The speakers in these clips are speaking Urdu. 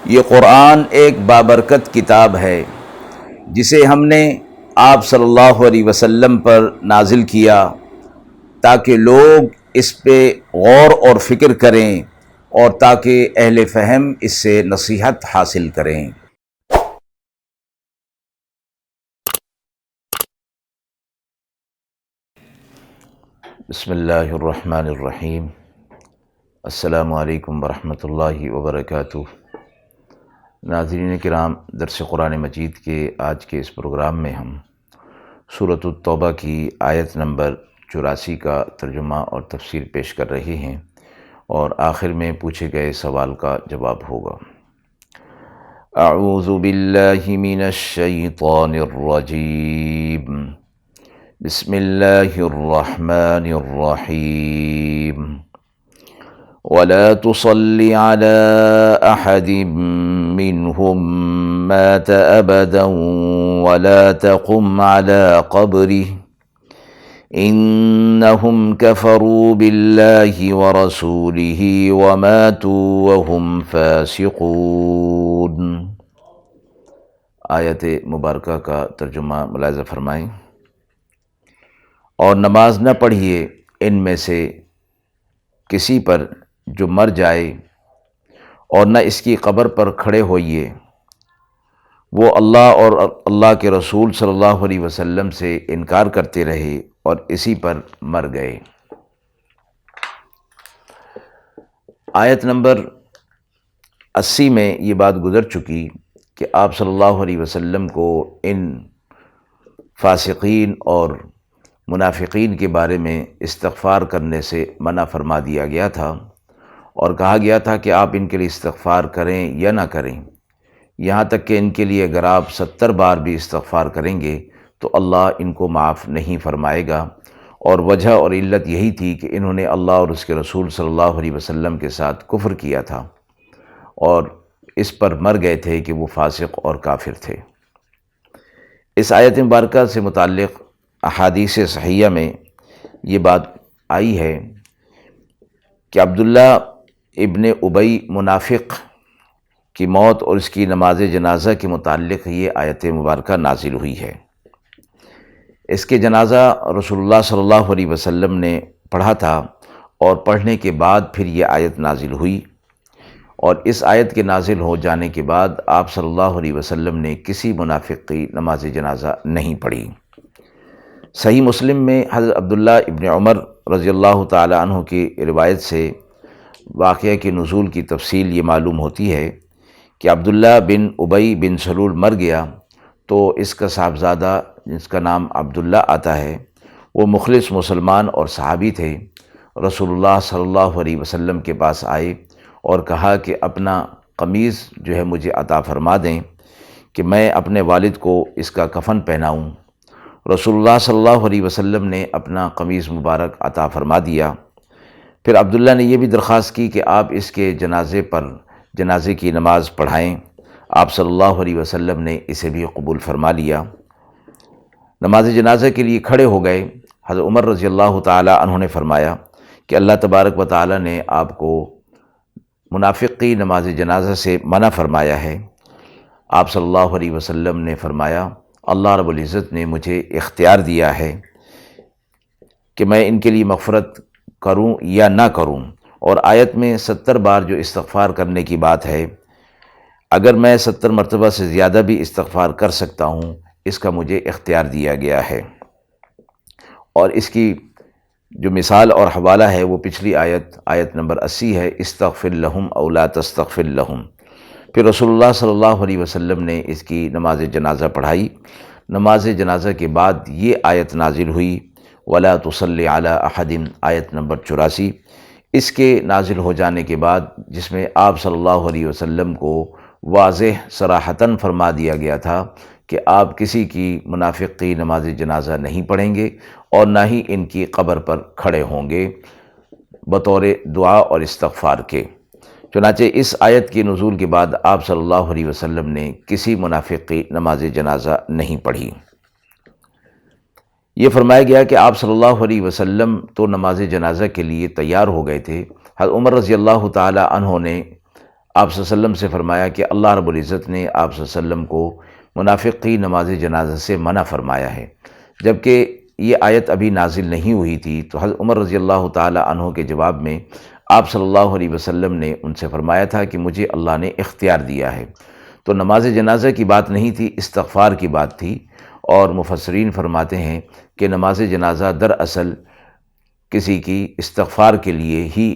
یہ قرآن ایک بابرکت کتاب ہے جسے ہم نے آپ صلی اللہ علیہ وسلم پر نازل کیا تاکہ لوگ اس پہ غور اور فکر کریں اور تاکہ اہل فہم اس سے نصیحت حاصل کریں۔ بسم اللہ الرحمن الرحیم۔ السلام علیکم ورحمۃ اللہ وبرکاتہ۔ ناظرین کرام، درس قرآن مجید کے آج کے اس پروگرام میں ہم سورۃ التوبہ کی آیت نمبر 84 کا ترجمہ اور تفسیر پیش کر رہے ہیں، اور آخر میں پوچھے گئے سوال کا جواب ہوگا۔ اعوذ باللہ من الشیطان الرجیم، بسم اللہ الرحمن الرحیم۔ ولا تصل على أحد منهم مات أبدا ولا تقم على قبره إنهم كفروا بالله ورسوله وماتوا وهم فاسقون۔ آیت مبارکہ کا ترجمہ ملاحظہ فرمائیں۔ اور نماز نہ پڑھیے ان میں سے کسی پر جو مر جائے، اور نہ اس کی قبر پر کھڑے ہوئیے، وہ اللہ اور اللہ کے رسول صلی اللہ علیہ وسلم سے انکار کرتے رہے اور اسی پر مر گئے۔ آیت نمبر 80 میں یہ بات گزر چکی کہ آپ صلی اللہ علیہ وسلم کو ان فاسقین اور منافقین کے بارے میں استغفار کرنے سے منع فرما دیا گیا تھا، اور کہا گیا تھا کہ آپ ان کے لیے استغفار کریں یا نہ کریں، یہاں تک کہ ان کے لیے اگر آپ 70 بار بھی استغفار کریں گے تو اللہ ان کو معاف نہیں فرمائے گا۔ اور وجہ اور علت یہی تھی کہ انہوں نے اللہ اور اس کے رسول صلی اللہ علیہ وسلم کے ساتھ کفر کیا تھا، اور اس پر مر گئے تھے کہ وہ فاسق اور کافر تھے۔ اس آیت مبارکہ سے متعلق احادیث صحیحہ میں یہ بات آئی ہے کہ عبداللہ ابن ابی منافق کی موت اور اس کی نماز جنازہ کے متعلق یہ آیت مبارکہ نازل ہوئی ہے۔ اس کے جنازہ رسول اللہ صلی اللہ علیہ وسلم نے پڑھا تھا، اور پڑھنے کے بعد پھر یہ آیت نازل ہوئی، اور اس آیت کے نازل ہو جانے کے بعد آپ صلی اللہ علیہ وسلم نے کسی منافق کی نماز جنازہ نہیں پڑھی۔ صحیح مسلم میں حضرت عبداللہ ابن عمر رضی اللہ تعالی عنہ کی روایت سے واقعہ کے نزول کی تفصیل یہ معلوم ہوتی ہے کہ عبداللہ بن ابی بن سلول مر گیا تو اس کا صاحبزادہ جس کا نام عبداللہ آتا ہے، وہ مخلص مسلمان اور صحابی تھے۔ رسول اللہ صلی اللہ علیہ وسلم کے پاس آئے اور کہا کہ اپنا قمیض جو ہے مجھے عطا فرما دیں کہ میں اپنے والد کو اس کا کفن پہناؤں۔ رسول اللہ صلی اللہ علیہ وسلم نے اپنا قمیض مبارک عطا فرما دیا۔ پھر عبداللہ نے یہ بھی درخواست کی کہ آپ اس کے جنازے کی نماز پڑھائیں۔ آپ صلی اللہ علیہ وسلم نے اسے بھی قبول فرما لیا۔ نماز جنازہ کے لیے کھڑے ہو گئے۔ حضرت عمر رضی اللہ تعالی عنہ نے فرمایا کہ اللہ تبارک و تعالی نے آپ کو منافق کی نماز جنازہ سے منع فرمایا ہے۔ آپ صلی اللہ علیہ وسلم نے فرمایا، اللہ رب العزت نے مجھے اختیار دیا ہے کہ میں ان کے لیے مغفرت کروں یا نہ کروں، اور آیت میں 70 بار جو استغفار کرنے کی بات ہے، اگر میں 70 مرتبہ سے زیادہ بھی استغفار کر سکتا ہوں، اس کا مجھے اختیار دیا گیا ہے۔ اور اس کی جو مثال اور حوالہ ہے وہ پچھلی آیت نمبر 80 ہے، استغفر لہم او لا تستغفر لہم۔ پھر رسول اللہ صلی اللہ علیہ وسلم نے اس کی نماز جنازہ پڑھائی۔ نماز جنازہ کے بعد یہ آیت نازل ہوئی، ولا تصلی علی احد، آیت نمبر 84۔ اس کے نازل ہو جانے کے بعد، جس میں آپ صلی اللہ علیہ وسلم کو واضح صراحتاً فرما دیا گیا تھا کہ آپ کسی کی منافق کی نماز جنازہ نہیں پڑھیں گے اور نہ ہی ان کی قبر پر کھڑے ہوں گے بطور دعا اور استغفار کے۔ چنانچہ اس آیت کے نزول کے بعد آپ صلی اللہ علیہ وسلم نے کسی منافق کی نماز جنازہ نہیں پڑھی۔ یہ فرمایا گیا کہ آپ صلی اللہ علیہ وسلم تو نماز جنازہ کے لیے تیار ہو گئے تھے۔ حضرت عمر رضی اللہ تعالی عنہ نے آپ صلی اللہ علیہ وسلم سے فرمایا کہ اللہ رب العزت نے آپ صلی اللہ علیہ وسلم کو منافق کی نماز جنازہ سے منع فرمایا ہے، جبکہ یہ آیت ابھی نازل نہیں ہوئی تھی۔ تو حضرت عمر رضی اللہ تعالی عنہ کے جواب میں آپ صلی اللہ علیہ وسلم نے ان سے فرمایا تھا کہ مجھے اللہ نے اختیار دیا ہے۔ تو نماز جنازہ کی بات نہیں تھی، استغفار کی بات تھی، اور مفسرین فرماتے ہیں کہ نماز جنازہ دراصل کسی کی استغفار کے لیے ہی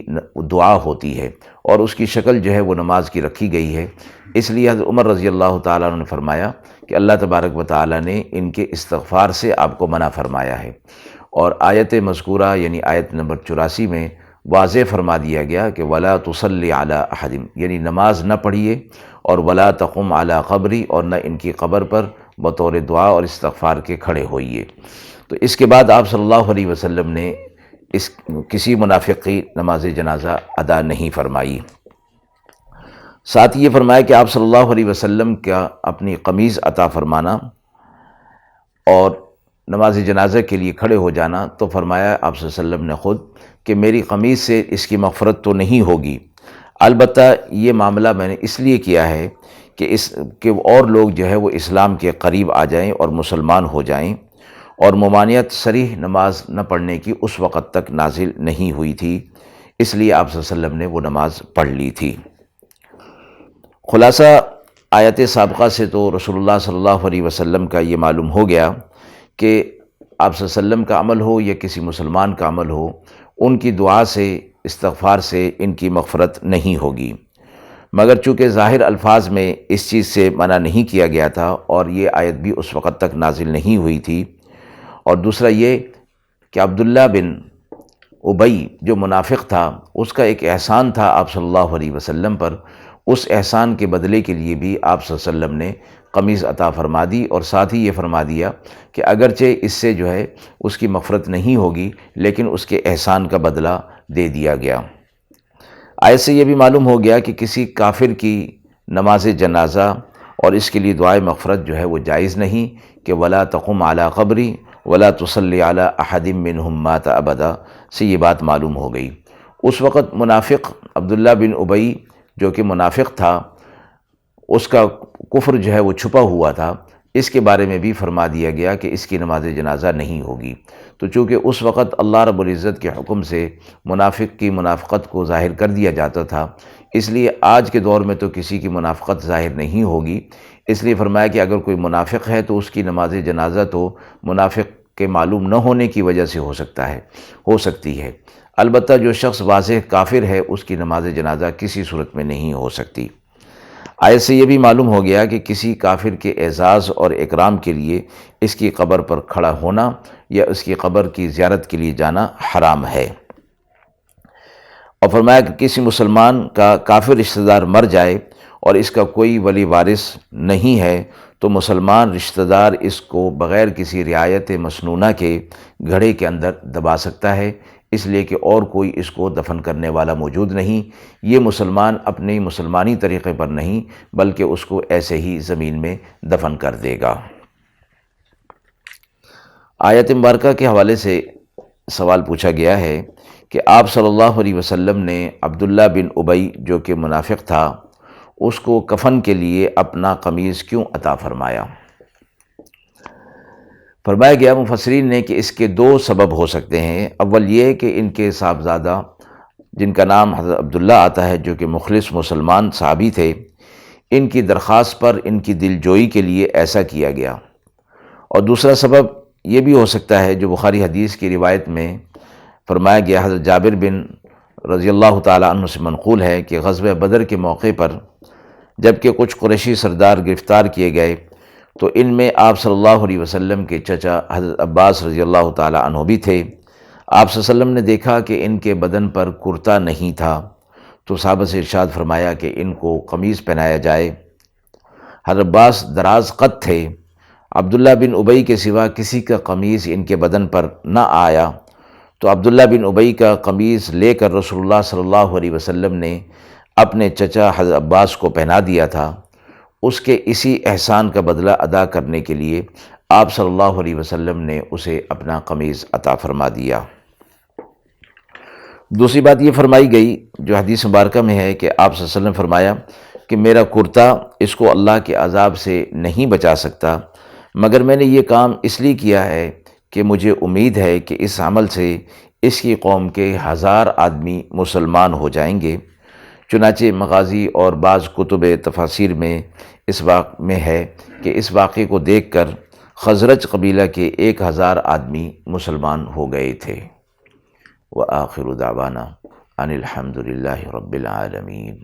دعا ہوتی ہے، اور اس کی شکل جو ہے وہ نماز کی رکھی گئی ہے۔ اس لیے حضرت عمر رضی اللہ تعالیٰ عنہ نے فرمایا کہ اللہ تبارک و تعالیٰ نے ان کے استغفار سے آپ کو منع فرمایا ہے، اور آیت مذکورہ یعنی آیت نمبر 84 میں واضح فرما دیا گیا کہ وَلَا تُصَلِّ عَلَىٰ أَحَدٍ، یعنی نماز نہ پڑھیے، اور وَلَا تَقُمْ عَلَىٰ قَبْرِي، اور نہ ان کی قبر پر بطور دعا اور استغفار کے کھڑے ہوئیے۔ تو اس کے بعد آپ صلی اللہ علیہ وسلم نے کسی منافق کی نماز جنازہ ادا نہیں فرمائی۔ ساتھ ہی یہ فرمایا کہ آپ صلی اللہ علیہ وسلم کا اپنی قمیض عطا فرمانا اور نماز جنازہ کے لیے کھڑے ہو جانا، تو فرمایا آپ صلی اللہ علیہ وسلم نے خود کہ میری قمیض سے اس کی مغفرت تو نہیں ہوگی، البتہ یہ معاملہ میں نے اس لیے کیا ہے کہ اور لوگ جو ہے وہ اسلام کے قریب آ جائیں اور مسلمان ہو جائیں، اور ممانعت صریح نماز نہ پڑھنے کی اس وقت تک نازل نہیں ہوئی تھی، اس لیے آپ صلی اللہ علیہ وسلم نے وہ نماز پڑھ لی تھی۔ خلاصہ آیت سابقہ سے تو رسول اللہ صلی اللہ علیہ وسلم کا یہ معلوم ہو گیا کہ آپ صلی اللہ علیہ وسلم کا عمل ہو یا کسی مسلمان کا عمل ہو، ان کی دعا سے، استغفار سے ان کی مغفرت نہیں ہوگی، مگر چونکہ ظاہر الفاظ میں اس چیز سے منع نہیں کیا گیا تھا، اور یہ آیت بھی اس وقت تک نازل نہیں ہوئی تھی، اور دوسرا یہ کہ عبداللہ بن ابی جو منافق تھا، اس کا ایک احسان تھا آپ صلی اللہ علیہ وسلم پر، اس احسان کے بدلے کے لیے بھی آپ صلی اللہ علیہ وسلم نے قمیض عطا فرما دی، اور ساتھ ہی یہ فرما دیا کہ اگرچہ اس سے جو ہے اس کی مغفرت نہیں ہوگی، لیکن اس کے احسان کا بدلہ دے دیا گیا۔ آیت سے یہ بھی معلوم ہو گیا کہ کسی کافر کی نماز جنازہ اور اس کے لیے دعائے مغفرت جو ہے وہ جائز نہیں، کہ وَلَا تَقُمْ عَلَىٰ قَبْرِي وَلَا تُصَلِّ عَلَىٰ أَحَدٍ مِّنْهُمْ مَاتَ أَبَدًا سے یہ بات معلوم ہو گئی۔ اس وقت منافق عبداللہ بن ابی جو کہ منافق تھا، اس کا کفر جو ہے وہ چھپا ہوا تھا، اس کے بارے میں بھی فرما دیا گیا کہ اس کی نماز جنازہ نہیں ہوگی۔ تو چونکہ اس وقت اللہ رب العزت کے حکم سے منافق کی منافقت کو ظاہر کر دیا جاتا تھا، اس لیے آج کے دور میں تو کسی کی منافقت ظاہر نہیں ہوگی، اس لیے فرمایا کہ اگر کوئی منافق ہے تو اس کی نماز جنازہ تو منافق کے معلوم نہ ہونے کی وجہ سے ہو سکتی ہے، البتہ جو شخص واضح کافر ہے اس کی نماز جنازہ کسی صورت میں نہیں ہو سکتی۔ آیت سے یہ بھی معلوم ہو گیا کہ کسی کافر کے اعزاز اور اکرام کے لیے اس کی قبر پر کھڑا ہونا یا اس کی قبر کی زیارت کے لیے جانا حرام ہے، اور فرمایا کہ کسی مسلمان کا کافر رشتہ دار مر جائے اور اس کا کوئی ولی وارث نہیں ہے تو مسلمان رشتہ دار اس کو بغیر کسی رعایت مسنونہ کے گھڑے کے اندر دبا سکتا ہے، اس لیے کہ اور کوئی اس کو دفن کرنے والا موجود نہیں، یہ مسلمان اپنے مسلمانی طریقے پر نہیں بلکہ اس کو ایسے ہی زمین میں دفن کر دے گا۔ آیت مبارکہ کے حوالے سے سوال پوچھا گیا ہے کہ آپ صلی اللہ علیہ وسلم نے عبداللہ بن ابی جو کہ منافق تھا، اس کو کفن کے لیے اپنا قمیض کیوں عطا فرمایا؟ فرمایا گیا مفسرین نے کہ اس کے دو سبب ہو سکتے ہیں۔ اول یہ کہ ان کے صاحبزادہ جن کا نام حضرت عبداللہ آتا ہے، جو کہ مخلص مسلمان صحابی تھے، ان کی درخواست پر ان کی دل جوئی کے لیے ایسا کیا گیا، اور دوسرا سبب یہ بھی ہو سکتا ہے جو بخاری حدیث کی روایت میں فرمایا گیا، حضرت جابر بن رضی اللہ تعالیٰ عنہ سے منقول ہے کہ غزوہ بدر کے موقع پر جبکہ کچھ قریشی سردار گرفتار کیے گئے تو ان میں آپ صلی اللہ علیہ وسلم کے چچا حضرت عباس رضی اللہ تعالیٰ عنہ بھی تھے۔ آپ صلی اللہ علیہ وسلم نے دیکھا کہ ان کے بدن پر کرتا نہیں تھا، تو صحابہ سے ارشاد فرمایا کہ ان کو قمیض پہنایا جائے۔ حضرت عباس دراز قد تھے، عبداللہ بن ابی کے سوا کسی کا قمیض ان کے بدن پر نہ آیا، تو عبداللہ بن ابی کا قمیض لے کر رسول اللہ صلی اللہ علیہ وسلم نے اپنے چچا حضرت عباس کو پہنا دیا تھا۔ اس کے اسی احسان کا بدلہ ادا کرنے کے لیے آپ صلی اللہ علیہ وسلم نے اسے اپنا قمیض عطا فرما دیا۔ دوسری بات یہ فرمائی گئی جو حدیث مبارکہ میں ہے کہ آپ صلی اللہ علیہ وسلم نے فرمایا کہ میرا کرتا اس کو اللہ کے عذاب سے نہیں بچا سکتا، مگر میں نے یہ کام اس لیے کیا ہے کہ مجھے امید ہے کہ اس عمل سے اس کی قوم کے 1000 آدمی مسلمان ہو جائیں گے۔ چنانچہ مغازی اور بعض کتب تفاسیر میں اس واقع میں ہے کہ اس واقعے کو دیکھ کر خزرج قبیلہ کے 1000 آدمی مسلمان ہو گئے تھے۔ وآخر دعوانا ان الحمد للہ رب العالمین۔